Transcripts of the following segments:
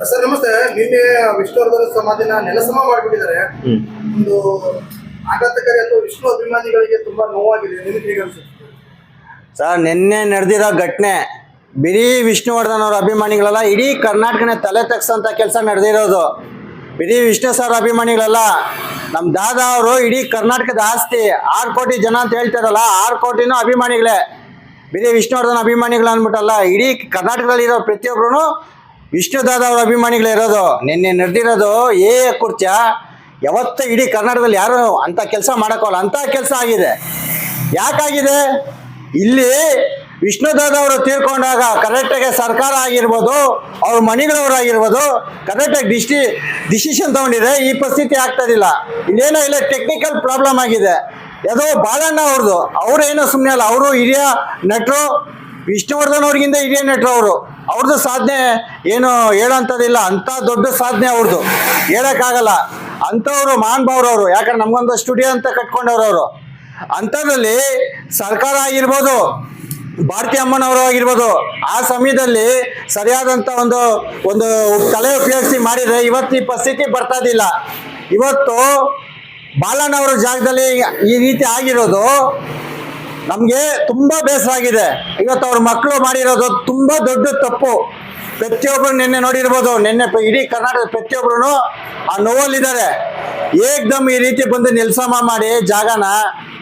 Sir ನಮಸ್ತೆ. ನಿನ್ನೆ ವಿಷ್ಣುವರ್ಧನ ಸಮಾಧಿನ ನೆಲಸಮ ಮಾಡಿಬಿಟ್ಟಿದ್ದಾರೆ. ಒಂದು ಆಘಾತಕಾರಿ ಅಥವಾ ವಿಷ್ಣು ಅಭಿಮಾನಿಗಳಿಗೆ ತುಂಬಾ ನೋವಾಗಿದೆ. ನಿಮಗೆ ಹೇಗೆ ಅನ್ಸುತ್ತೆ ಸರ್? ನಿನ್ನೆ ನಡೆದಿರೋ ಘಟನೆ ಬಿಡಿ ವಿಷ್ಣುವರ್ಧನ್ ಅವರ ಅಭಿಮಾನಿಗಳಲ್ಲ, ಇಡೀ ಕರ್ನಾಟಕನೇ ತಲೆ ತಗ್ಸಂತ ಕೆಲಸ ನಡೆದಿರೋದು. ಬಿಡಿ ವಿಷ್ಣು ಸರ್ ಅಭಿಮಾನಿಗಳಲ್ಲ, ನಮ್ಮ ದಾದಾ ಅವರು ಇಡೀ ಕರ್ನಾಟಕದ ಆಸ್ತಿ. 6 ಕೋಟಿ ಜನ ಅಂತ ಹೇಳ್ತಾರಲ್ಲ, 6 ಕೋಟಿನೂ ಅಭಿಮಾನಿಗಳೇ. ಬಿಡಿ ವಿಷ್ಣುವರ್ಧನ್ ಅಭಿಮಾನಿಗಳು ಅಂದ್ಬಿಟ್ಟಲ್ಲ, ಇಡೀ ಕರ್ನಾಟಕದಲ್ಲಿರೋ ಪ್ರತಿಯೊಬ್ಬರು ವಿಷ್ಣು ದಾದಾ ಅವ್ರ ಅಭಿಮಾನಿಗಳು ಇರೋದು. ನಿನ್ನೆ ನಡೆದಿರೋದು ಕುರ್ಚ. ಯಾವತ್ತೂ ಇಡೀ ಕರ್ನಾಟಕದಲ್ಲಿ ಯಾರು ಅಂಥ ಕೆಲಸ ಮಾಡೋಕ್ಕಲ್ಲ, ಅಂಥ ಕೆಲಸ ಆಗಿದೆ. ಯಾಕಾಗಿದೆ? ಇಲ್ಲಿ ವಿಷ್ಣು ದಾದಾ ಅವರು ತೀರ್ಕೊಂಡಾಗ ಕರೆಕ್ಟಾಗಿ ಸರ್ಕಾರ ಆಗಿರ್ಬೋದು, ಅವ್ರ ಮನೆಗಳವರಾಗಿರ್ಬೋದು, ಕರೆಕ್ಟಾಗಿ ಡಿಸಿಷನ್ ತಗೊಂಡಿದೆ. ಈ ಪರಿಸ್ಥಿತಿ ಆಗ್ತದಿಲ್ಲ. ಇಲ್ಲೇನೋ ಇಲ್ಲ, ಟೆಕ್ನಿಕಲ್ ಪ್ರಾಬ್ಲಮ್ ಆಗಿದೆ. ಯಾವುದೋ ಬಾಳಣ್ಣ ಅವ್ರೇನೋ ಸುಮ್ಮನೆ ಅಲ್ಲ, ಅವರು ಹಿರಿಯ ನಟರು. ವಿಷ್ಣುವರ್ಧನ್ ಅವ್ರಿಗಿಂತ ಹಿರಿಯ ನಟರು ಅವರು. ಅವ್ರದ್ದು ಸಾಧನೆ ಏನು ಹೇಳೋಂಥದ್ದಿಲ್ಲ, ಅಂಥ ದೊಡ್ಡ ಸಾಧನೆ ಅವ್ರದ್ದು, ಹೇಳೋಕ್ಕಾಗಲ್ಲ. ಅಂಥವ್ರು ಮಹಾನ್ ಭಾವ್ರವರು. ಯಾಕಂದ್ರೆ ನಮಗೊಂದು ಸ್ಟುಡಿಯೋ ಅಂತ ಕಟ್ಕೊಂಡವ್ರು ಅವರು. ಅಂಥದ್ರಲ್ಲಿ ಸರ್ಕಾರ ಆಗಿರ್ಬೋದು, ಭಾರತಿ ಅಮ್ಮನವರು ಆಗಿರ್ಬೋದು, ಆ ಸಮಯದಲ್ಲಿ ಸರಿಯಾದಂಥ ಒಂದು ತಲೆ ಉಪಯೋಗಿಸಿ ಮಾಡಿದರೆ ಇವತ್ತು ಈ ಪರಿಸ್ಥಿತಿ ಬರ್ತಾದಿಲ್ಲ. ಇವತ್ತು ಬಾಲಣ್ಣವರ ಜಾಗದಲ್ಲಿ ಈ ರೀತಿ ಆಗಿರೋದು ನಮಗೆ ತುಂಬ ಬೇಸರ ಆಗಿದೆ. ಇವತ್ತು ಅವ್ರ ಮಕ್ಕಳು ಮಾಡಿರೋದು ತುಂಬ ದೊಡ್ಡ ತಪ್ಪು. ಪ್ರತಿಯೊಬ್ಬರು ನಿನ್ನೆ ನೋಡಿರ್ಬೋದು, ನಿನ್ನೆ ಇಡೀ ಕರ್ನಾಟಕದ ಪ್ರತಿಯೊಬ್ಬರು ಆ ನೋವಲ್ಲಿದ್ದಾರೆ. ಏಕ್ದಮ್ ಈ ರೀತಿ ಬಂದು ನೆಲಸಮ ಮಾಡಿ ಜಾಗನ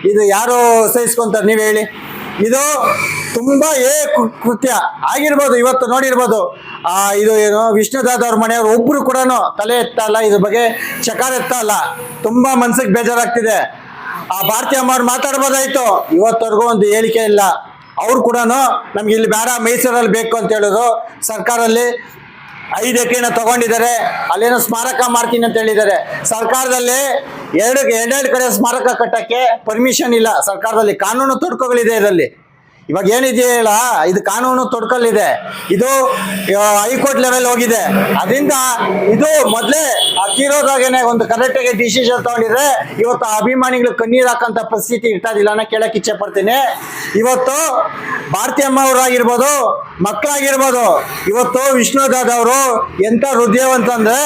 ಇದು ಯಾರು ಸಹಿಸ್ಕೊಂತಾರೆ ನೀವು ಹೇಳಿ? ಇದು ತುಂಬ ಕೃತ್ಯ ಆಗಿರ್ಬೋದು. ಇವತ್ತು ನೋಡಿರ್ಬೋದು, ಇದು ಏನು ವಿಷ್ಣು ದಾದಾ ಅವ್ರ ಮನೆಯವರು ಒಬ್ಬರು ಕೂಡ ತಲೆ ಎತ್ತಲ್ಲ, ಇದ್ರ ಬಗ್ಗೆ ಚಕಾರ ಎತ್ತಲ್ಲ. ತುಂಬ ಮನ್ಸಿಗೆ ಬೇಜಾರಾಗ್ತಿದೆ. ಆ ಭಾರತಿ ಅಮ್ಮ ಅವ್ರು ಮಾತಾಡ್ಬೋದಾಯ್ತು, ಇವತ್ತವರೆಗೂ ಒಂದು ಹೇಳಿಕೆ ಇಲ್ಲ. ಅವ್ರು ಕೂಡ ನಮ್ಗೆ ಇಲ್ಲಿ ಬೇಡ, ಮೈಸೂರಲ್ಲಿ ಬೇಕು ಅಂತ ಹೇಳಿದ್ರು. ಸರ್ಕಾರದಲ್ಲಿ 5 ಎಕರೆನ ತಗೊಂಡಿದ್ದಾರೆ, ಅಲ್ಲೇನೋ ಸ್ಮಾರಕ ಮಾಡ್ತೀನಿ ಅಂತ ಹೇಳಿದ್ದಾರೆ. ಸರ್ಕಾರದಲ್ಲಿ ಎರಡೆರಡು ಕಡೆ ಸ್ಮಾರಕ ಕಟ್ಟಕ್ಕೆ ಪರ್ಮಿಷನ್ ಇಲ್ಲ. ಸರ್ಕಾರದಲ್ಲಿ ಕಾನೂನು ತೊಡಕುಗಳಿದೆ ಇದರಲ್ಲಿ. ಇವಾಗ ಏನಿದೆಯಲ್ಲ, ಇದು ಕಾನೂನು ತೊಡಕಲ್ಲಿದೆ. ಇದು ಹೈಕೋರ್ಟ್ ಲೆವೆಲ್ ಹೋಗಿದೆ. ಅದರಿಂದ ಇದು ಮೊದಲೇ ತೀರೋದಾಗೇನೆ ಒಂದು ಕರೆಕ್ಟಾಗಿ ಡಿಸಿಷನ್ ತಗೊಂಡಿದ್ರೆ ಇವತ್ತು ಅಭಿಮಾನಿಗಳು ಕಣ್ಣೀರು ಹಾಕಂತ ಪರಿಸ್ಥಿತಿ ಇರ್ತಾದಿಲ್ಲ ಅನ್ನೋ ಕೇಳಕ್ಕೆ ಇಚ್ಛೆ ಪಡ್ತೀನಿ. ಇವತ್ತು ಭಾರತಿ ಅಮ್ಮ ಅವರಾಗಿರ್ಬೋದು, ಮಕ್ಕಳಾಗಿರ್ಬೋದು, ಇವತ್ತು ವಿಷ್ಣು ದಾದಾ ಅವರು ಎಂಥ ಹೃದಯವಂತಂದ್ರೆ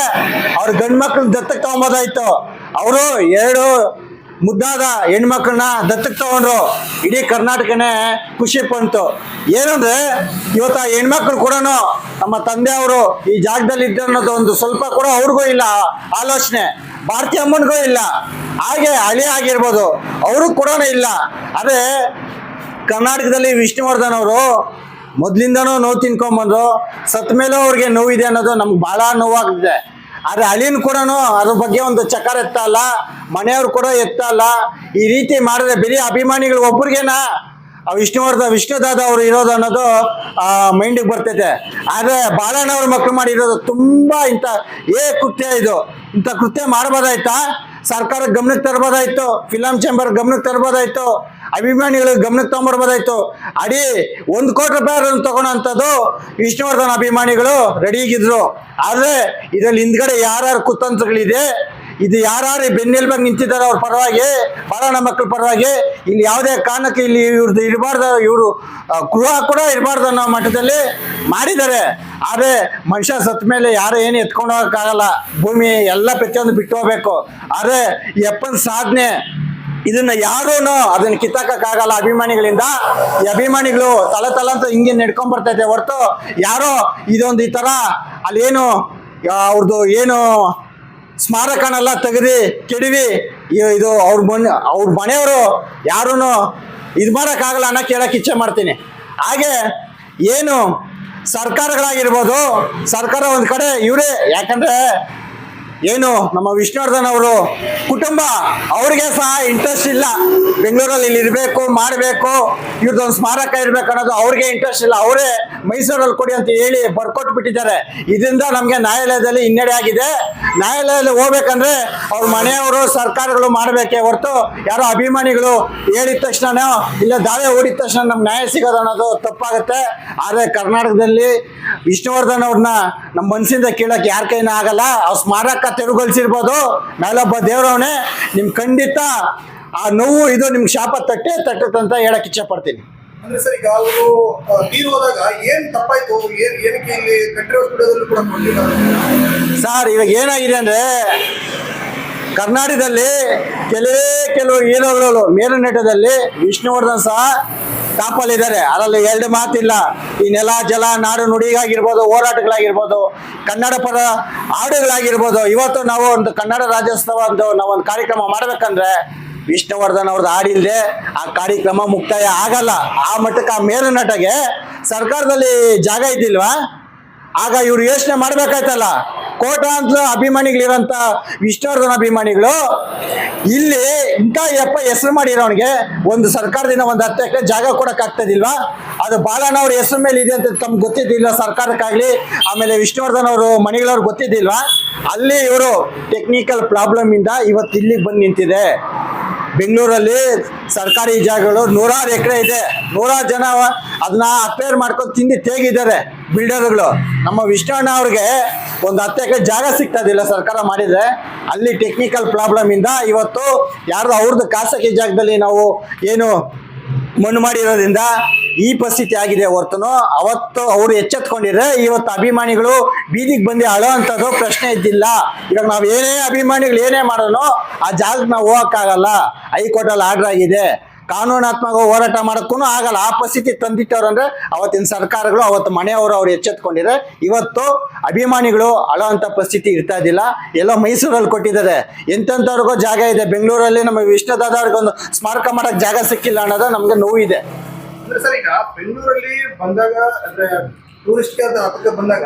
ಅವ್ರ ಗಂಡು ಮಕ್ಳನ್ನ ದತ್ತಕ್ಕೆ ತಗೊಂಬೋದಾಯ್ತು. ಅವರು 2 ಮುದ್ದಾದ ಹೆಣ್ಮಕ್ಳನ್ನ ದತ್ತಕ್ಕೆ ತಗೊಂಡ್ರು. ಇಡೀ ಕರ್ನಾಟಕನೇ ಖುಷಿ ಪಡ್ತು. ಏನಂದ್ರೆ ಇವತ್ತು ಆ ಹೆಣ್ಮಕ್ಳು ಕೂಡ ನಮ್ಮ ತಂದೆಯವರು ಈ ಜಾಗದಲ್ಲಿ ಇದ್ದ ಅನ್ನೋದು ಒಂದು ಸ್ವಲ್ಪ ಕೂಡ ಅವ್ರಿಗೂ ಇಲ್ಲ ಆಲೋಚನೆ. ಭಾರತಿ ಅಮ್ಮನಿಗೂ ಇಲ್ಲ. ಹಾಗೆ ಹಳಿ ಆಗಿರ್ಬೋದು, ಅವರು ಕೂಡ ಇಲ್ಲ. ಅದೇ ಕರ್ನಾಟಕದಲ್ಲಿ ವಿಷ್ಣುವರ್ಧನ್ ಅವರು ಮೊದಲಿಂದನೂ ನೋವು ತಿನ್ಕೊಂಬಂದ್ರು. ಸತ್ತ ಮೇಲೂ ಅವ್ರಿಗೆ ನೋವಿದೆ ಅನ್ನೋದು ನಮ್ಗೆ ಭಾಳ ನೋವಾಗಿದೆ. ಆದರೆ ಹಳಿನ ಕೂಡ ಅದ್ರ ಬಗ್ಗೆ ಒಂದು ಚಕಾರ ಎತ್ತಲ್ಲ, ಮನೆಯವ್ರು ಕೂಡ ಎತ್ತಲ್ಲ. ಈ ರೀತಿ ಮಾಡಿದ್ರೆ ಬರೀ ಅಭಿಮಾನಿಗಳು ಒಬ್ರಿಗೇನ ವಿಷ್ಣು ದಾದಾ ಅವರು ಇರೋದು ಅನ್ನೋದು ಮೈಂಡಿಗೆ ಬರ್ತೈತೆ. ಆದರೆ ಬಾಳಣ್ಣವ್ರ ಮಕ್ಕಳು ಮಾಡಿರೋದು ತುಂಬ ಇಂಥ ಕೃತ್ಯ. ಇದು ಇಂಥ ಕೃತ್ಯ ಮಾಡ್ಬೋದಾಯ್ತಾ? ಸರ್ಕಾರ ಗಮನಕ್ಕೆ ತರ್ಬೋದಾಯ್ತು, ಫಿಲಂ ಚೇಂಬರ್ ಗಮನಕ್ಕೆ ತರ್ಬೋದಾಯ್ತು, ಅಭಿಮಾನಿಗಳಿಗೆ ಗಮನಕ್ಕೆ ತಗೊಂಬರ್ಬೋದಾಯ್ತು. 1 ಕೋಟಿ ರೂಪಾಯಿ ತಗೊಳೋಂಥದ್ದು ವಿಷ್ಣುವರ್ಧನ್ ಅಭಿಮಾನಿಗಳು ರೆಡಿಗಿದ್ರು. ಆದರೆ ಇದರಲ್ಲಿ ಹಿಂದ್ಗಡೆ ಯಾರ್ಯಾರು ಕುತಂತ್ರಗಳಿದೆ, ಇದು ಯಾರು ಬೆನ್ನೆಲುಬಾಗಿ ನಿಂತಿದ್ದಾರೆ ಅವ್ರ ಪರವಾಗಿ, ಬಾಳಣ್ಣ ಮಕ್ಕಳ ಪರವಾಗಿ. ಇಲ್ಲಿ ಯಾವುದೇ ಕಾರಣಕ್ಕೆ ಇಲ್ಲಿ ಇವ್ರದ್ದು ಇರಬಾರ್ದು, ಇವರು ಗೃಹ ಕೂಡ ಇರಬಾರ್ದು ಅನ್ನೋ ಮಟ್ಟದಲ್ಲಿ ಮಾಡಿದ್ದಾರೆ. ಆದರೆ ಮನುಷ್ಯ ಸತ್ತ ಮೇಲೆ ಯಾರು ಏನು ಎತ್ಕೊಂಡು ಹೋಗೋಕ್ಕಾಗಲ್ಲ. ಭೂಮಿ ಎಲ್ಲ ಪ್ರತಿಯೊಂದು ಬಿಟ್ಟು ಹೋಗ್ಬೇಕು. ಆದರೆ ಈ ಅಪ್ಪನ ಸಾಧನೆ ಇದನ್ನ ಯಾರೂ ಅದನ್ನು ಕಿತ್ತಾಕಕ್ಕಾಗಲ್ಲ ಅಭಿಮಾನಿಗಳಿಂದ. ಈ ಅಭಿಮಾನಿಗಳು ತಲೆ ಅಂತ ಹಿಂಗೆ ನಡ್ಕೊಂಡ್ ಬರ್ತೈತೆ ಹೊರತು ಯಾರೋ ಇದೊಂದು ಈ ಥರ ಅಲ್ಲೇನು ಅವ್ರದ್ದು ಏನು ಸ್ಮಾರಕನೆಲ್ಲ ತೆಗೆದು ಕೆಡವಿ ಇದು ಅವ್ರ ಮನೆಯವರು ಯಾರೂ ಇದು ಮಾಡೋಕ್ಕಾಗಲ್ಲ ಅನ್ನೋ ಕೇಳಕ್ಕೆ ಇಚ್ಛೆ ಮಾಡ್ತೀನಿ. ಹಾಗೆ ಏನು ಸರ್ಕಾರಗಳಾಗಿರ್ಬೋದು, ಸರ್ಕಾರ ಒಂದು ಕಡೆ ಇವರೇ, ಯಾಕಂದರೆ ಏನು ನಮ್ಮ ವಿಷ್ಣುವರ್ಧನ್ ಅವರು ಕುಟುಂಬ ಅವ್ರಿಗೆ ಸಹ ಇಂಟ್ರೆಸ್ಟ್ ಇಲ್ಲ ಬೆಂಗಳೂರಲ್ಲಿ ಇಲ್ಲಿ ಇರಬೇಕು, ಮಾಡಬೇಕು, ಇವ್ರದ್ದೊಂದು ಸ್ಮಾರಕ ಇರಬೇಕು ಅನ್ನೋದು ಅವ್ರಿಗೆ ಇಂಟ್ರೆಸ್ಟ್ ಇಲ್ಲ. ಅವರೇ ಮೈಸೂರಲ್ಲಿ ಕೊಡಿ ಅಂತ ಹೇಳಿ ಬರ್ಕೊಟ್ಟು ಬಿಟ್ಟಿದ್ದಾರೆ. ಇದರಿಂದ ನಮಗೆ ನ್ಯಾಯಾಲಯದಲ್ಲಿ ಹಿನ್ನಡೆ ಆಗಿದೆ. ನ್ಯಾಯಾಲಯದಲ್ಲಿ ಹೋಗ್ಬೇಕಂದ್ರೆ ಅವ್ರ ಮನೆಯವರು ಸರ್ಕಾರಗಳು ಮಾಡಬೇಕೇ ಹೊರತು ಯಾರೋ ಅಭಿಮಾನಿಗಳು ಹೇಳಿದ ತಕ್ಷಣ ಇಲ್ಲ ದಾವೆ ಹೂಡಿದ ತಕ್ಷಣ ನಮ್ಗೆ ನ್ಯಾಯ ಸಿಗೋದು ಅನ್ನೋದು ತಪ್ಪಾಗುತ್ತೆ. ಆದರೆ ಕರ್ನಾಟಕದಲ್ಲಿ ವಿಷ್ಣುವರ್ಧನ್ ಅವ್ರನ್ನ ನಮ್ಮ ಮನಸ್ಸಿಂದ ಕೇಳೋಕ್ಕೆ ಯಾರ ಕೈನ ಆಗಲ್ಲ. ಅವ್ರ ಸ್ಮಾರಕ ತೆರವುಗೊಳಿಸಿರ್ಬೋದು, ಮೇಲೊಬ್ಬ ದೇವರವನೇ, ನಿಮ್ಗೆ ಖಂಡಿತ ಆ ನೋವು ಇದು ನಿಮ್ಗೆ ಶಾಪ ತಟ್ಟುತ್ತಂತ ಹೇಳಕ್ಕೆ ಇಚ್ಛೆ ಪಡ್ತೀನಿ. ಅಂದ್ರೆ ಸರ್ ಈಗ ಅವರು ತೀರ್ ಹೋದಾಗ ಏನ್ ತಪ್ಪಾಯ್ತು, ಏನಕ್ಕೆ ಇಲ್ಲಿ ಕಂಟ್ರೋಲ್ ಸ್ಟುಡಿಯೋದಲ್ಲೂ ಕೂಡ ಕೊಟ್ಟಿದ್ದಾರೆ? ಸರ್ ಇವಾಗ ಏನಾಗಿದೆ ಅಂದ್ರೆ ಕರ್ನಾಟಕದಲ್ಲಿ ಕೆಲವು ಹೀರೋಗಳು ಮೇರುನಟದಲ್ಲಿ ವಿಷ್ಣುವರ್ಧನ್ ಸಹ ಟಾಪಲ್ಲಿದ್ದಾರೆ. ಅದರಲ್ಲಿ ಎರಡು ಮಾತಿಲ್ಲ. ಈ ನೆಲ ಜಲ ನಾಡು ನುಡಿಗಾಗಿರ್ಬೋದು, ಹೋರಾಟಗಳಾಗಿರ್ಬೋದು, ಕನ್ನಡ ಪರ ಹಾಡುಗಳಾಗಿರ್ಬೋದು. ಇವತ್ತು ನಾವು ಒಂದು ಕನ್ನಡ ರಾಜ್ಯೋತ್ಸವ ಒಂದು ನಾವೊಂದು ಕಾರ್ಯಕ್ರಮ ಮಾಡ್ಬೇಕಂದ್ರೆ ವಿಷ್ಣುವರ್ಧನ್ ಅವ್ರದ್ದು ಹಾಡಿಲ್ದೆ ಆ ಕಾರ್ಯಕ್ರಮ ಮುಕ್ತಾಯ ಆಗಲ್ಲ. ಆ ಮಟ್ಟಕ್ಕೆ ಆ ಮೇರುನಟಗೆ ಸರ್ಕಾರದಲ್ಲಿ ಜಾಗ ಇದ್ದಿಲ್ವಾ? ಆಗ ಇವ್ರು ಯೋಚನೆ ಮಾಡ್ಬೇಕಾಯ್ತಲ್ಲ. ಕೋಟಾಂತರ ಅಭಿಮಾನಿಗಳಿರೋಂಥ ವಿಷ್ಣುವರ್ಧನ್ ಅಭಿಮಾನಿಗಳು ಇಲ್ಲಿ ಇಂಥ ಹೆಸರು ಮಾಡಿರೋನಿಗೆ ಒಂದು ಸರ್ಕಾರದಿಂದ ಒಂದು 10 ಎಕರೆ ಜಾಗ ಕೊಡಕ್ ಆಗ್ತದಿಲ್ವಾ? ಅದು ಬಾಲಣ್ಣ ಅವ್ರ ಹೆಸರು ಮೇಲೆ ಇದೆ ಅಂತ ತಮ್ಗೆ ಗೊತ್ತಿದ್ದಿಲ್ಲ ಸರ್ಕಾರಕ್ಕಾಗ್ಲಿ, ಆಮೇಲೆ ವಿಷ್ಣುವರ್ಧನ್ ಅವರು ಮನೆಗಳವ್ರು ಗೊತ್ತಿದ್ದಿಲ್ವಾ? ಅಲ್ಲಿ ಇವರು ಟೆಕ್ನಿಕಲ್ ಪ್ರಾಬ್ಲಮ್ ಇಂದ ಇವತ್ತು ಇಲ್ಲಿಗೆ ಬಂದು ನಿಂತಿದೆ. ಬೆಂಗಳೂರಲ್ಲಿ ಸರ್ಕಾರಿ ಜಾಗಗಳು 100 ಎಕರೆ ಇದೆ. 100 ಜನ ಅದನ್ನ ಅಕ್ವೈರ್ ಮಾಡ್ಕೊಂಡು ತಿಂದು ತೇಗಿದ್ದಾರೆ ಬಿಲ್ಡರ್ಗಳು. ನಮ್ಮ ವಿಷ್ಣುವಣ್ಣ ಅವ್ರಿಗೆ ಒಂದು 10 ಎಕರೆ ಜಾಗ ಸಿಗ್ತದಿಲ್ಲ ಸರ್ಕಾರ ಮಾಡಿದ್ರೆ. ಅಲ್ಲಿ ಟೆಕ್ನಿಕಲ್ ಪ್ರಾಬ್ಲಮ್ ಇಂದ ಇವತ್ತು ಯಾರ್ದು ಅವ್ರದ್ದು ಖಾಸಗಿ ಜಾಗದಲ್ಲಿ ನಾವು ಏನು ಮಣ್ಣು ಮಾಡಿರೋದ್ರಿಂದ ಈ ಪರಿಸ್ಥಿತಿ ಆಗಿದೆ ಹೊರತುನು ಅವತ್ತು ಅವರು ಎಚ್ಚೆತ್ಕೊಂಡಿದ್ರೆ ಇವತ್ತು ಅಭಿಮಾನಿಗಳು ಬೀದಿಗೆ ಬಂದು ಅಳೋ ಅಂಥದ್ದು ಪ್ರಶ್ನೆ ಇದ್ದಿಲ್ಲ. ಇವಾಗ ನಾವು ಏನೇ ಅಭಿಮಾನಿಗಳು ಏನೇ ಮಾಡೋನು ಆ ಜಾಗಕ್ಕೆ ನಾವು ಹೋಗಕ್ಕಾಗಲ್ಲ. ಹೈಕೋರ್ಟಲ್ಲಿ ಆರ್ಡರ್ ಆಗಿದೆ. ಕಾನೂನಾತ್ಮಕ ಹೋರಾಟ ಮಾಡೋಕ್ಕೂ ಆಗಲ್ಲ. ಆ ಪರಿಸ್ಥಿತಿ ತಂದಿಟ್ಟವ್ರು ಅಂದ್ರೆ ಅವತ್ತಿನ ಸರ್ಕಾರಗಳು, ಅವತ್ತು ಮನೆಯವರು ಅವ್ರು ಎಚ್ಚೆತ್ಕೊಂಡಿದ್ರೆ ಇವತ್ತು ಅಭಿಮಾನಿಗಳು ಅಳೋ ಅಂಥ ಪರಿಸ್ಥಿತಿ ಇರ್ತಾ ಇದ್ದಿಲ್ಲ. ಎಲ್ಲೋ ಮೈಸೂರಲ್ಲಿ ಕೊಟ್ಟಿದ್ದಾರೆ, ಎಂತೆಂಥವ್ರಿಗೋ ಜಾಗ ಇದೆ. ಬೆಂಗಳೂರಲ್ಲಿ ನಮ್ಮ ವಿಷ್ಣುದಾದ ಅವ್ರಿಗೆ ಒಂದು ಸ್ಮಾರಕ ಮಾಡಕ್ಕೆ ಜಾಗ ಸಿಕ್ಕಿಲ್ಲ ಅನ್ನೋದು ನಮ್ಗೆ ನೋವಿದೆ. ಅಂದ್ರೆ ಸರ್ ಈಗ ಬೆಂಗಳೂರಲ್ಲಿ ಬಂದಾಗ ಅಂದ್ರೆ ಟೂರಿಸ್ಟ್ ಅದಕ್ಕೆ ಬಂದಾಗ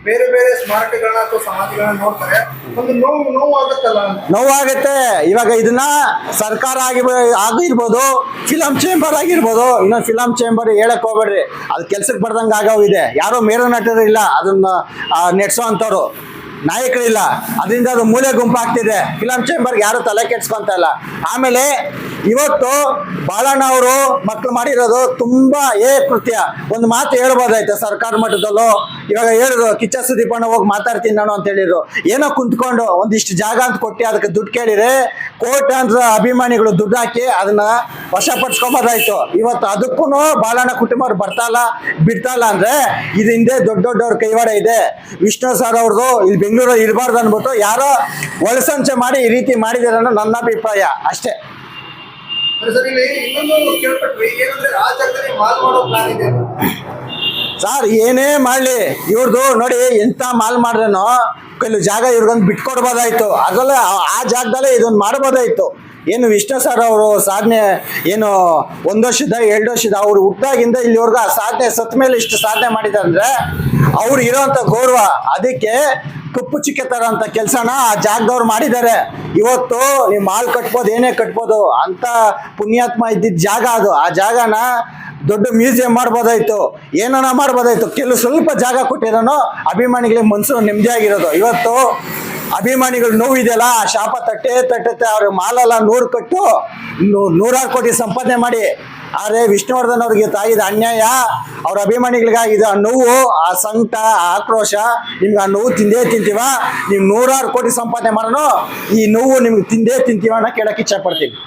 ಬೇರೆ ಬೇರೆ ಸ್ಮಾರಕಗಳನ್ನ ಅಥವಾ ಸಮಾಧಿಗಳನ್ನ ನೋಡ್ತಾರೆ, ಒಂದು ನೋವು ಆಗುತ್ತಲ್ಲ? ನೋವಾಗುತ್ತೆ. ಇವಾಗ ಇದನ್ನ ಸರ್ಕಾರ ಆಗಿರ್ಬೋದು, ಫಿಲಂ ಚೇಂಬರ್ ಆಗಿರ್ಬೋದು. ಇನ್ನೊಂದು ಫಿಲಂ ಚೇಂಬರ್ ಹೇಳಕ್ ಹೋಗ್ಬೇಡ್ರಿ, ಅದು ಕೆಲ್ಸಕ್ಕೆ ಬರ್ದಂಗೆ ಆಗೋವಿದೆ. ಯಾರೋ ಮೇರು ನಟರು ಇಲ್ಲ ಅದನ್ನ ನೆಡ್ಸೋ ಅಂಥವ್ರು, ನಾಯಕರಿಲ್ಲ. ಅದರಿಂದ ಅದು ಮೂಲೆ ಗುಂಪಾಗ್ತಿದೆ. ಫಿಲಂ ಚೇಂಬರ್ಗೆ ಯಾರು ತಲೆ ಕೆಡ್ಸ್ಕೊಂತ ಇಲ್ಲ. ಆಮೇಲೆ ಇವತ್ತು ಬಾಲಣ್ಣ ಅವರು ಮಕ್ಕಳು ಮಾಡಿರೋದು ತುಂಬಾ ಕೃತ್ಯ. ಒಂದು ಮಾತು ಹೇಳ್ಬೋದಾಯ್ತು ಸರ್ಕಾರ ಮಟ್ಟದಲ್ಲೂ. ಇವಾಗ ಹೇಳಿದ್ರು ಕಿಚ್ಚ ಸುದೀಪಣ್ಣ ಹೋಗಿ ಮಾತಾಡ್ತೀನಿ ನಾನು ಅಂತ ಹೇಳಿದ್ರು. ಏನೋ ಕುಂತ್ಕೊಂಡು ಒಂದಿಷ್ಟು ಜಾಗ ಅಂತ ಕೊಟ್ಟು ಅದಕ್ಕೆ ದುಡ್ಡು ಕೇಳಿದ್ರೆ ಕೋಟ್ಯಾಂತರ ಅಭಿಮಾನಿಗಳು ದುಡ್ಡು ಹಾಕಿ ಅದನ್ನ ವಶಪಡಿಸ್ಕೊಂಬೋದಾಯ್ತು. ಇವತ್ತು ಅದಕ್ಕೂ ಬಾಲಣ್ಣ ಕುಟುಂಬವ್ರು ಬರ್ತಾಲ್ಲ ಬಿಡ್ತಾಲ್ಲ ಅಂದ್ರೆ ಇದು ಹಿಂದೆ ದೊಡ್ಡವ್ರ ಕೈವಾಡ ಇದೆ. ವಿಷ್ಣು ಸರ್ ಅವ್ರದ್ದು ಇಲ್ಲಿ ಬೆಂಗಳೂರಲ್ಲಿ ಇರಬಾರ್ದು ಅಂದ್ಬಿಟ್ಟು ಯಾರೋ ಒಳಸಂಚೆ ಮಾಡಿ ಈ ರೀತಿ ಮಾಡಿದಾರೆ ಅನ್ನೋ ನನ್ನ ಅಭಿಪ್ರಾಯ ಅಷ್ಟೇ. ಸರ್ ಇಲ್ಲಿ ಇನ್ನೊಂದು ಕೇಳ್ಪಟ್ವಿ, ಏನಂದ್ರೆ ಆ ಜಾಗದಲ್ಲಿ ಮಾಲ್ ಮಾಡೋ ಪ್ಲಾನ್ ಇದೆ. ಸರ್ ಏನೇ ಮಾಡಲಿ ಇವ್ರದ್ದು ನೋಡಿ, ಎಂತ ಮಾಲ್ ಮಾಡ್ರೇನೋ ಕೆಲವು ಜಾಗ ಇವ್ರಿಗೊಂದು ಬಿಟ್ಕೊಡ್ಬೋದಾಯ್ತು. ಅದರಲ್ಲೇ ಆ ಜಾಗದಲ್ಲೇ ಇದೊಂದು ಮಾಡ್ಬೋದಾಯ್ತು. ಏನು ವಿಷ್ಣು ಸರ್ ಅವರು ಸಾಧನೆ ಏನು 1 ವರ್ಷದ 2 ವರ್ಷದ ಅವ್ರು ಹುಟ್ಟಾಗಿಂದ ಇಲ್ಲಿವರೆಗೂ ಆ ಸಾಧನೆ ಸತ್ ಮೇಲೆ ಇಷ್ಟು ಸಾಧನೆ ಮಾಡಿದ್ದಾರೆ ಅಂದ್ರೆ ಅವ್ರು ಇರೋಂಥ ಗೌರವ. ಅದಕ್ಕೆ ಕಪ್ಪು ಚಿಕ್ಕೆ ತರ ಅಂತ ಕೆಲಸನ ಆ ಜಾಗದವ್ರು ಮಾಡಿದ್ದಾರೆ. ಇವತ್ತು ನೀವು ಮಾಲ್ ಕಟ್ಬೋದು, ಏನೇ ಕಟ್ಬೋದು ಅಂತ ಪುಣ್ಯಾತ್ಮ ಇದ್ದಿದ್ದ ಜಾಗ ಅದು. ಆ ಜಾಗನ ದೊಡ್ಡ ಮ್ಯೂಸಿಯಂ ಮಾಡ್ಬೋದಾಯ್ತು, ಏನೋ ಮಾಡ್ಬೋದಾಯ್ತು. ಕೆಲವು ಸ್ವಲ್ಪ ಜಾಗ ಕೊಟ್ಟಿರೋನು ಅಭಿಮಾನಿಗಳಿಗೆ ಮನಸ್ಸು ನೆಮ್ಮದಿಯಾಗಿರೋದು. ಇವತ್ತು ಅಭಿಮಾನಿಗಳು ನೋವಿದೆಯಲ್ಲ, ಆ ಶಾಪ ತಟ್ಟುತ್ತೆ. ಅವ್ರ ಮಾಲೆಲ್ಲ 100 ಕಟ್ಟು 100 ಕೋಟಿ ಸಂಪಾದನೆ ಮಾಡಿ. ಆದರೆ ವಿಷ್ಣುವರ್ಧನ್ ಅವ್ರಿಗೆ ಆಗಿದ ಅನ್ಯಾಯ, ಅವ್ರ ಅಭಿಮಾನಿಗಳಿಗಾಗಿದೆ ಆ ನೋವು, ಆ ಸಂಕಟ, ಆ ಆಕ್ರೋಶ. ನಿಮ್ಗೆ ಆ ನೋವು ತಿಂದೇ ತಿಂತೀವ, ನೀವು 100 ಕೋಟಿ ಸಂಪಾದನೆ ಮಾಡೋಣ, ಈ ನೋವು ನಿಮ್ಗೆ ತಿಂದೇ ತಿಂತೀವ ಅನ್ನೋ ಕೇಳಕ್ಕೆ ಇಚ್ಛೆ ಪಡ್ತೀನಿ.